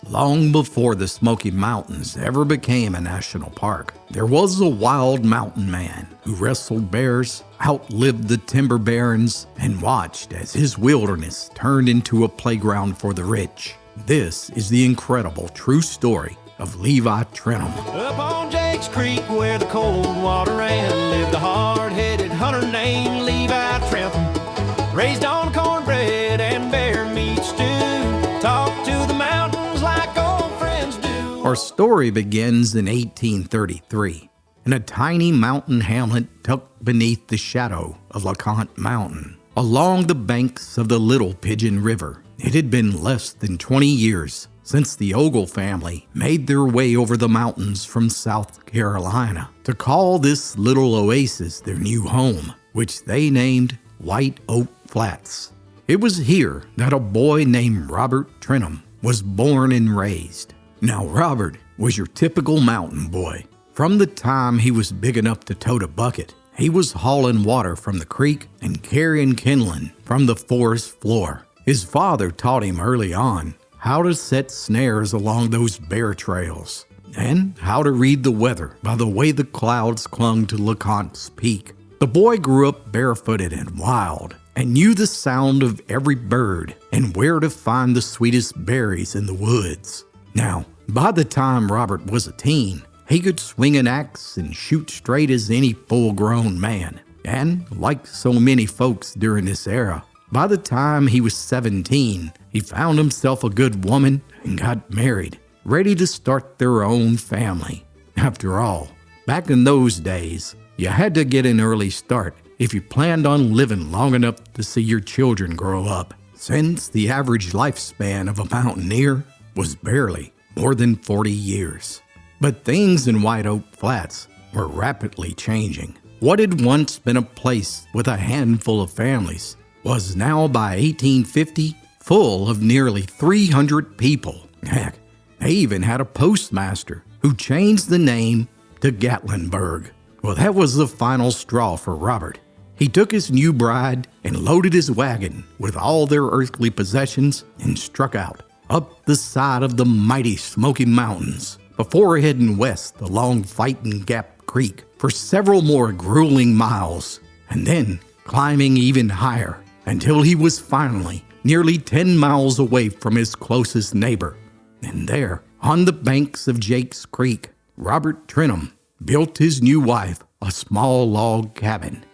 Long before the Smoky Mountains ever became a national park, there was a wild mountain man who wrestled bears, outlived the timber barons, and watched as his wilderness turned into a playground for the rich. This is the incredible true story of Levi Trentham. Up on Jake's Creek where the cold water ran, lived a hard-headed hunter named Levi Trentham. Raised on cornbread and bear meat stew, talked to the mountains like old friends do. Our story begins in 1833 in a tiny mountain hamlet tucked beneath the shadow of LeConte Mountain, along the banks of the Little Pigeon River. It had been less than 20 years since the Ogle family made their way over the mountains from South Carolina to call this little oasis their new home, which they named White Oak Flats. It was here that a boy named Robert Trentham was born and raised. Now, Robert was your typical mountain boy. From the time he was big enough to tote a bucket, he was hauling water from the creek and carrying kindling from the forest floor. His father taught him early on how to set snares along those bear trails, and how to read the weather by the way the clouds clung to LeConte's peak. The boy grew up barefooted and wild, and knew the sound of every bird and where to find the sweetest berries in the woods. Now, by the time Robert was a teen, he could swing an axe and shoot straight as any full-grown man. And like so many folks during this era, by the time he was 17, he found himself a good woman and got married, ready to start their own family. After all, back in those days, you had to get an early start if you planned on living long enough to see your children grow up, since the average lifespan of a mountaineer was barely more than 40 years. But things in White Oak Flats were rapidly changing. What had once been a place with a handful of families was now, by 1850, full of nearly 300 people. Heck, they even had a postmaster who changed the name to Gatlinburg. Well, that was the final straw for Robert. He took his new bride and loaded his wagon with all their earthly possessions and struck out up the side of the mighty Smoky Mountains before heading west along Fighting Gap Creek for several more grueling miles, and then climbing even higher until he was finally nearly 10 miles away from his closest neighbor. And there, on the banks of Jake's Creek, Robert Trentham built his new wife a small log cabin.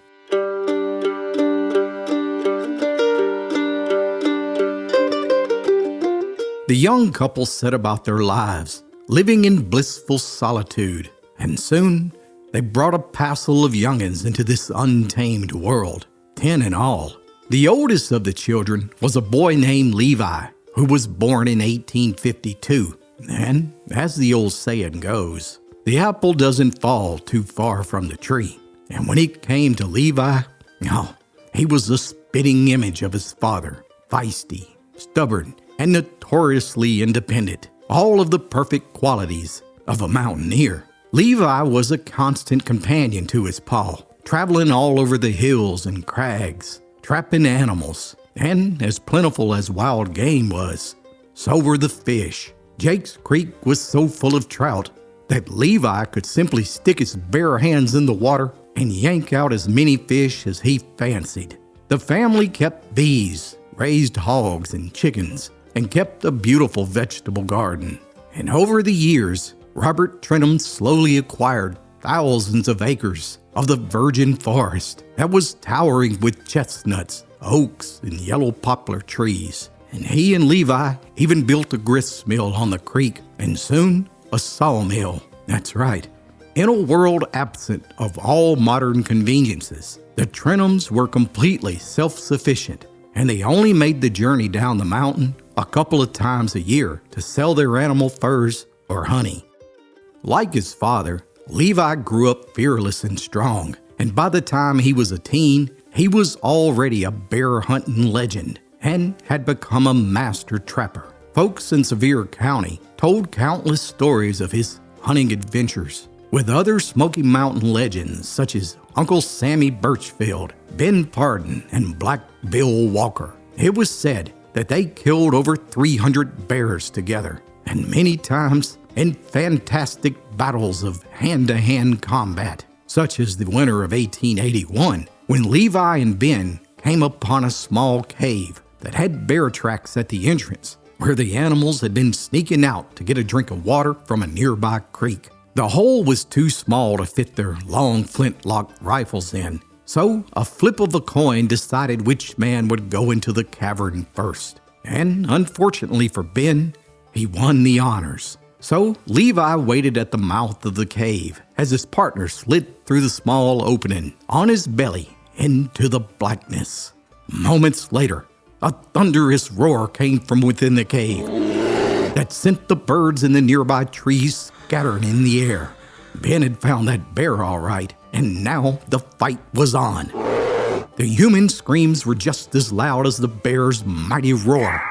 The young couple set about their lives, living in blissful solitude, and soon they brought a passel of youngins into this untamed world, 10 in all. The oldest of the children was a boy named Levi, who was born in 1852. And, as the old saying goes, the apple doesn't fall too far from the tree. And when it came to Levi, he was the spitting image of his father, feisty, stubborn, and notoriously independent, all of the perfect qualities of a mountaineer. Levi was a constant companion to his pa, traveling all over the hills and crags, trapping animals, and as plentiful as wild game was, so were the fish. Jake's Creek was so full of trout that Levi could simply stick his bare hands in the water and yank out as many fish as he fancied. The family kept bees, raised hogs and chickens, and kept a beautiful vegetable garden. And over the years, Robert Trentham slowly acquired thousands of acres of the virgin forest that was towering with chestnuts, oaks, and yellow poplar trees. And he and Levi even built a grist mill on the creek, and soon a sawmill. That's right. In a world absent of all modern conveniences, the Trenthams were completely self-sufficient, and they only made the journey down the mountain a couple of times a year to sell their animal furs or honey. Like his father, Levi grew up fearless and strong, and by the time he was a teen, he was already a bear hunting legend and had become a master trapper. Folks in Sevier County told countless stories of his hunting adventures with other Smoky Mountain legends such as Uncle Sammy Birchfield, Ben Pardon, and Black Bill Walker. It was said that they killed over 300 bears together, and many times in fantastic battles of hand-to-hand combat, such as the winter of 1881, when Levi and Ben came upon a small cave that had bear tracks at the entrance, where the animals had been sneaking out to get a drink of water from a nearby creek. The hole was too small to fit their long flintlock rifles in, so a flip of a coin decided which man would go into the cavern first. And unfortunately for Ben, he won the honors. So Levi waited at the mouth of the cave as his partner slid through the small opening on his belly into the blackness. Moments later, a thunderous roar came from within the cave that sent the birds in the nearby trees scattering in the air. Ben had found that bear all right, and now the fight was on. The human screams were just as loud as the bear's mighty roar.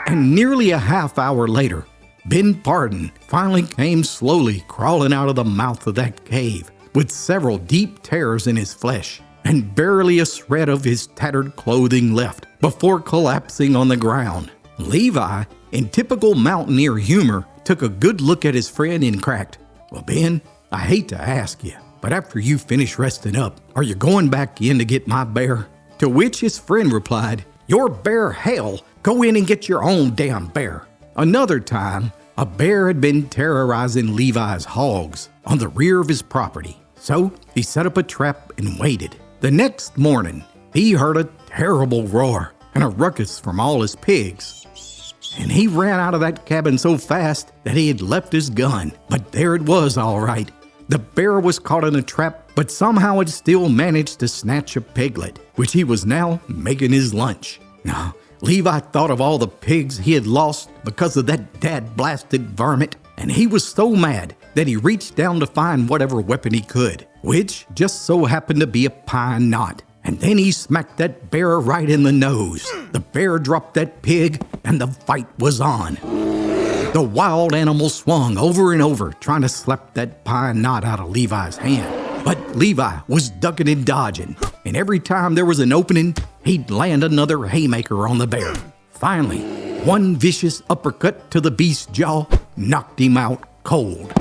And nearly a half hour later, Ben Pardon finally came slowly crawling out of the mouth of that cave with several deep tears in his flesh and barely a shred of his tattered clothing left before collapsing on the ground. Levi, in typical mountaineer humor, took a good look at his friend and cracked, "Well, Ben, I hate to ask you, but after you finish resting up, are you going back in to get my bear?" To which his friend replied, "Your bear, hell, go in and get your own damn bear." Another time, a bear had been terrorizing Levi's hogs on the rear of his property, so he set up a trap and waited. The next morning, he heard a terrible roar and a ruckus from all his pigs, and he ran out of that cabin so fast that he had left his gun. But there it was all right. The bear was caught in a trap, but somehow had still managed to snatch a piglet, which he was now making his lunch. Now, Levi thought of all the pigs he had lost because of that dad-blasted varmint, and he was so mad that he reached down to find whatever weapon he could, which just so happened to be a pine knot. And then he smacked that bear right in the nose. The bear dropped that pig, and the fight was on. The wild animal swung over and over, trying to slap that pine knot out of Levi's hand. But Levi was ducking and dodging, and every time there was an opening, he'd land another haymaker on the bear. Finally, one vicious uppercut to the beast's jaw knocked him out cold.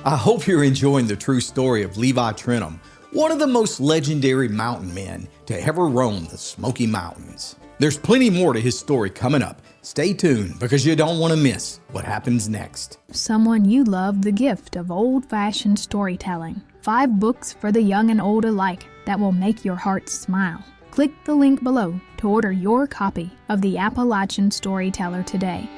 I hope you're enjoying the true story of Levi Trentham, one of the most legendary mountain men to ever roam the Smoky Mountains. There's plenty more to his story coming up. Stay tuned because you don't want to miss what happens next. Someone you love the gift of old-fashioned storytelling. 5 books for the young and old alike that will make your heart smile. Click the link below to order your copy of the Appalachian Storyteller today.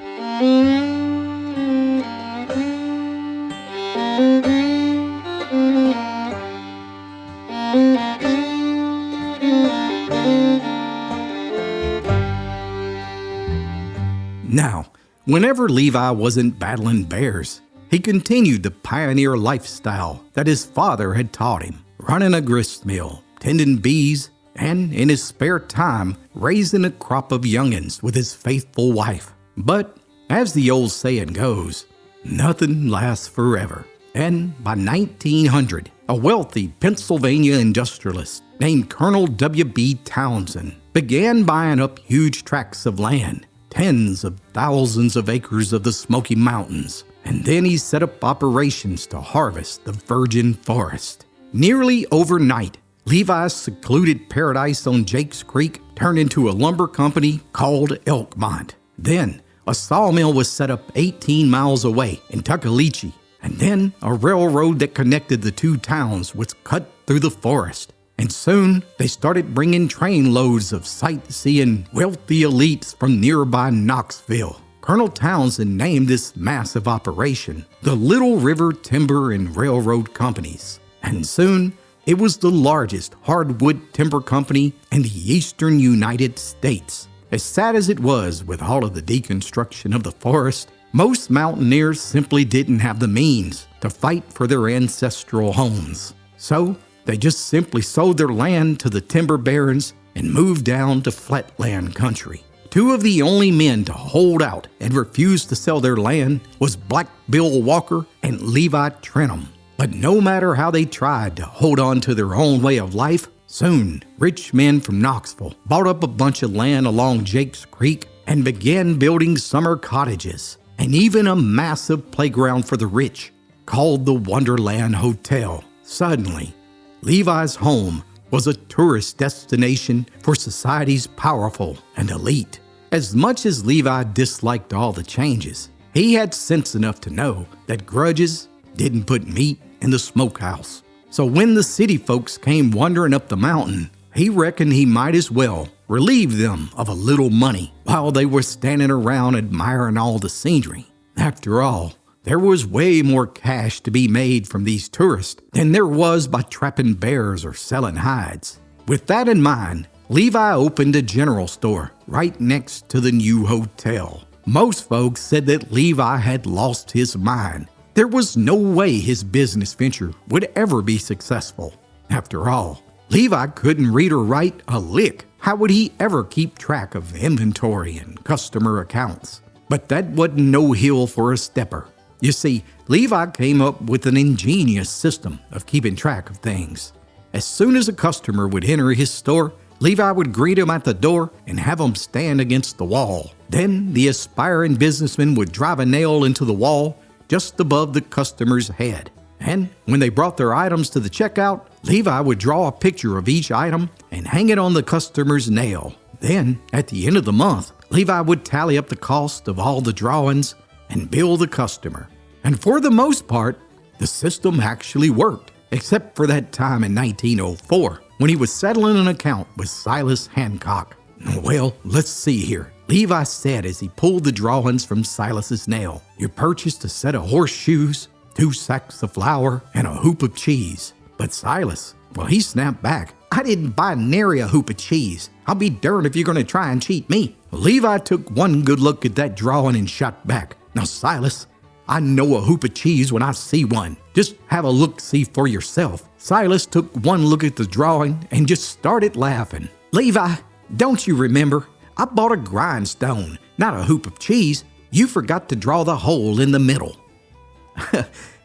Now, whenever Levi wasn't battling bears, he continued the pioneer lifestyle that his father had taught him, running a grist mill, tending bees, and in his spare time, raising a crop of youngins with his faithful wife. But, as the old saying goes, nothing lasts forever. And by 1900, a wealthy Pennsylvania industrialist named Colonel W.B. Townsend began buying up huge tracts of land, tens of thousands of acres of the Smoky Mountains, and then he set up operations to harvest the virgin forest. Nearly overnight, Levi's secluded paradise on Jake's Creek turned into a lumber company called Elkmont. Then, a sawmill was set up 18 miles away in Tuckaleechee, and then a railroad that connected the two towns was cut through the forest. And soon, they started bringing train loads of sightseeing wealthy elites from nearby Knoxville. Colonel Townsend named this massive operation the Little River Timber and Railroad Companies. And soon, it was the largest hardwood timber company in the eastern United States. As sad as it was with all of the deconstruction of the forest, most mountaineers simply didn't have the means to fight for their ancestral homes. So, they just simply sold their land to the timber barons and moved down to flatland country. 2 of the only men to hold out and refuse to sell their land was Black Bill Walker and Levi Trentham. But no matter how they tried to hold on to their own way of life, soon rich men from Knoxville bought up a bunch of land along Jake's Creek and began building summer cottages and even a massive playground for the rich called the Wonderland Hotel. Suddenly, Levi's home was a tourist destination for society's powerful and elite. As much as Levi disliked all the changes, he had sense enough to know that grudges didn't put meat in the smokehouse. So when the city folks came wandering up the mountain, he reckoned he might as well relieve them of a little money while they were standing around admiring all the scenery. After all, there was way more cash to be made from these tourists than there was by trapping bears or selling hides. With that in mind, Levi opened a general store right next to the new hotel. Most folks said that Levi had lost his mind. There was no way his business venture would ever be successful. After all, Levi couldn't read or write a lick. How would he ever keep track of inventory and customer accounts? But that wasn't no hill for a stepper. You see, Levi came up with an ingenious system of keeping track of things. As soon as a customer would enter his store, Levi would greet him at the door and have him stand against the wall. Then the aspiring businessman would drive a nail into the wall just above the customer's head. And when they brought their items to the checkout, Levi would draw a picture of each item and hang it on the customer's nail. Then, at the end of the month, Levi would tally up the cost of all the drawings and bill the customer. And for the most part, the system actually worked, except for that time in 1904 when he was settling an account with Silas Hancock. Well, let's see here. Levi said as he pulled the drawings from Silas's nail, "You purchased a set of horseshoes, 2 sacks of flour, and a hoop of cheese." But Silas, well, he snapped back. "I didn't buy nary a hoop of cheese. I'll be darned if you're going to try and cheat me." Levi took one good look at that drawing and shot back. "Now, Silas, I know a hoop of cheese when I see one. Just have a look-see for yourself." Silas took one look at the drawing and just started laughing. "Levi, don't you remember? I bought a grindstone, not a hoop of cheese. You forgot to draw the hole in the middle."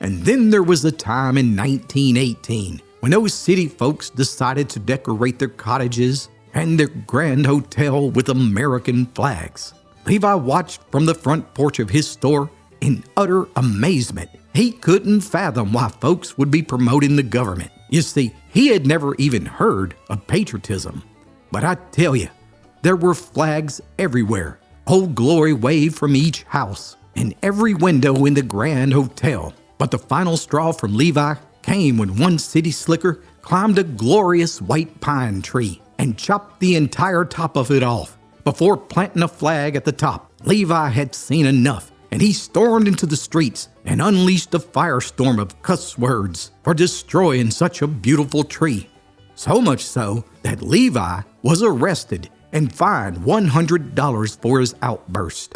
And then there was a time in 1918 when those city folks decided to decorate their cottages and their grand hotel with American flags. Levi watched from the front porch of his store in utter amazement. He couldn't fathom why folks would be promoting the government. You see, he had never even heard of patriotism. But I tell you, there were flags everywhere. Old Glory waved from each house and every window in the grand hotel. But the final straw from Levi came when one city slicker climbed a glorious white pine tree and chopped the entire top of it off. Before planting a flag at the top, Levi had seen enough, and he stormed into the streets and unleashed a firestorm of cuss words for destroying such a beautiful tree. So much so that Levi was arrested and fined $100 for his outburst.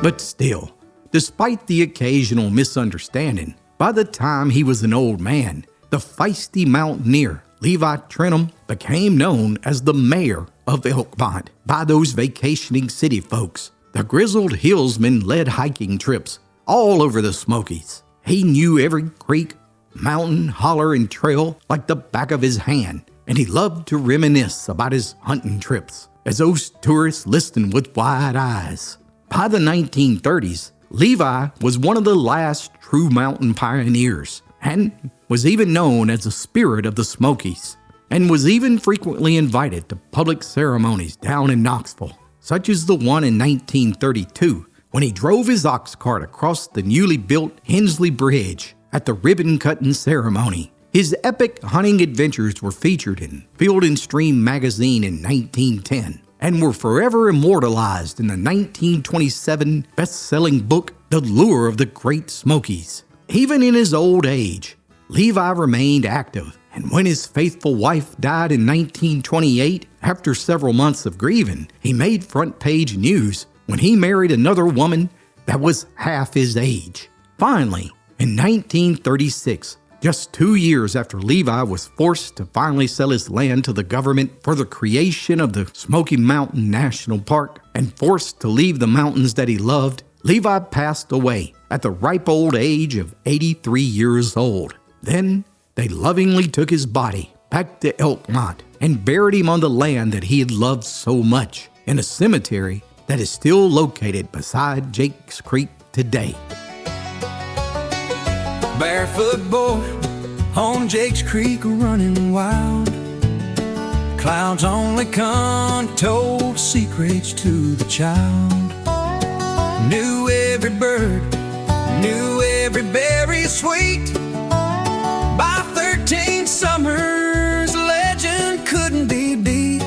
But still, despite the occasional misunderstanding, by the time he was an old man, the feisty mountaineer Levi Trentham became known as the mayor of Elkmont by those vacationing city folks. The grizzled hillsman led hiking trips all over the Smokies. He knew every creek, mountain, holler, and trail like the back of his hand, and he loved to reminisce about his hunting trips as those tourists listened with wide eyes. By the 1930s, Levi was one of the last true mountain pioneers and was even known as the spirit of the Smokies, and was even frequently invited to public ceremonies down in Knoxville, such as the one in 1932 when he drove his ox cart across the newly built Hensley Bridge at the ribbon-cutting ceremony. His epic hunting adventures were featured in Field and Stream magazine in 1910 and were forever immortalized in the 1927 best-selling book, The Lure of the Great Smokies. Even in his old age, Levi remained active, and when his faithful wife died in 1928, after several months of grieving, he made front-page news when he married another woman that was half his age. Finally, in 1936, just 2 years after Levi was forced to finally sell his land to the government for the creation of the Smoky Mountain National Park and forced to leave the mountains that he loved, Levi passed away at the ripe old age of 83 years old. Then they lovingly took his body back to Elkmont and buried him on the land that he had loved so much in a cemetery that is still located beside Jake's Creek today. Barefoot boy on Jake's Creek running wild. Clouds only come told secrets to the child. Knew every bird, knew every berry sweet. By 13 summers, legend couldn't be beat.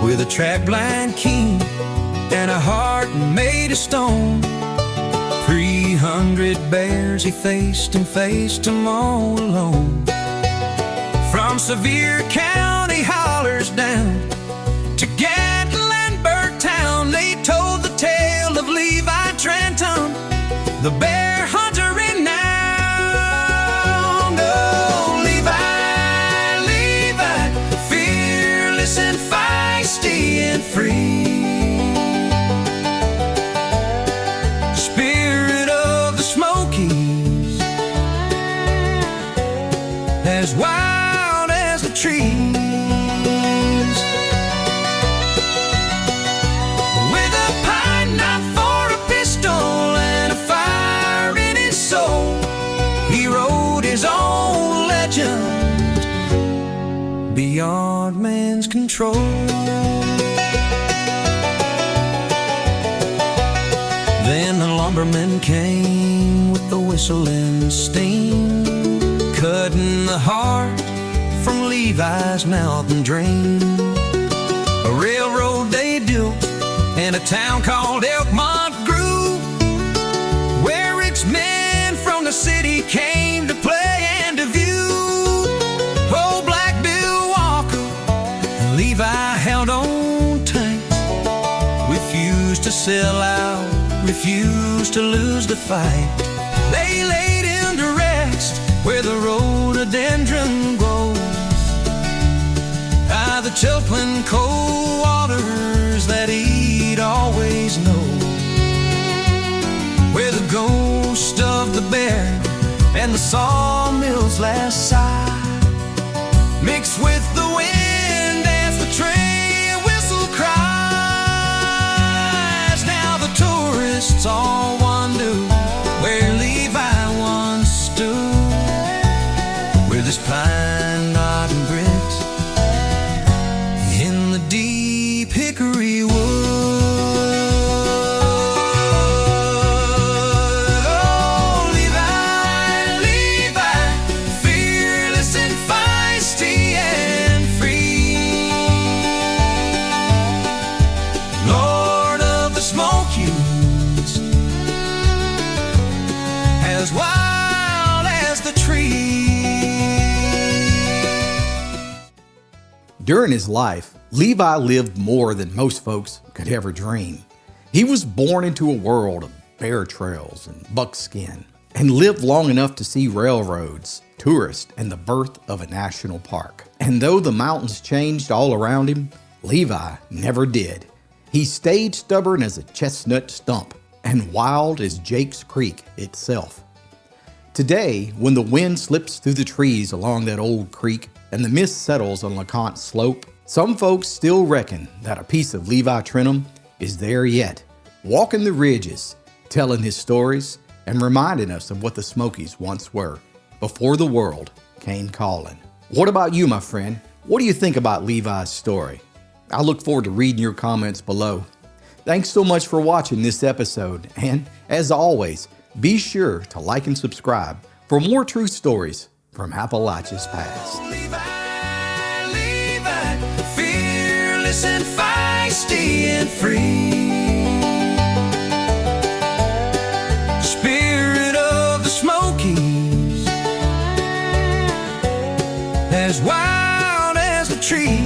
With a track blind king and a heart made of stone, 300 bears he faced and faced them all alone. From Sevier County hollers down to Gatlinburg town, they told the tale of Levi Trentham, the bear hunter renowned. Oh, Levi, Levi, fearless and feisty and free. Spirit of the Smokies, as wild as the trees. With a pine knife for a pistol and a fire in his soul, he wrote his own legend beyond man's control. Then the lumberman came with the whistle and steam, cutting the heart from Levi's mouth and drain. A railroad they built in a town called Elkmont grew, where rich men from the city came to play and to view. Oh, Black Bill Walker, Levi held on tight, refused to sell out, refused to lose the fight. They laid him to rest where the rhododendron grows, by the chuckling cold waters that he'd always known, where the ghost of the bear and the sawmill's last sigh mixed with the wind as the train whistle cries. Now the tourists all wonder where Levi once stood, where this pine knot and grit in the deep hickory wood. Oh, Levi, Levi, fearless and feisty and free, Lord of the Smokies, as wild as the tree. During his life, Levi lived more than most folks could ever dream. He was born into a world of bear trails and buckskin, and lived long enough to see railroads, tourists, and the birth of a national park. And though the mountains changed all around him, Levi never did. He stayed stubborn as a chestnut stump and wild as Jake's Creek itself. Today, when the wind slips through the trees along that old creek and the mist settles on LeConte's slope, some folks still reckon that a piece of Levi Trentham is there yet, walking the ridges, telling his stories, and reminding us of what the Smokies once were, before the world came calling. What about you, my friend? What do you think about Levi's story? I look forward to reading your comments below. Thanks so much for watching this episode, and as always, be sure to like and subscribe for more true stories from Appalachia's past. Levi, Levi, fearless and feisty and free, spirit of the Smokies, as wild as the tree.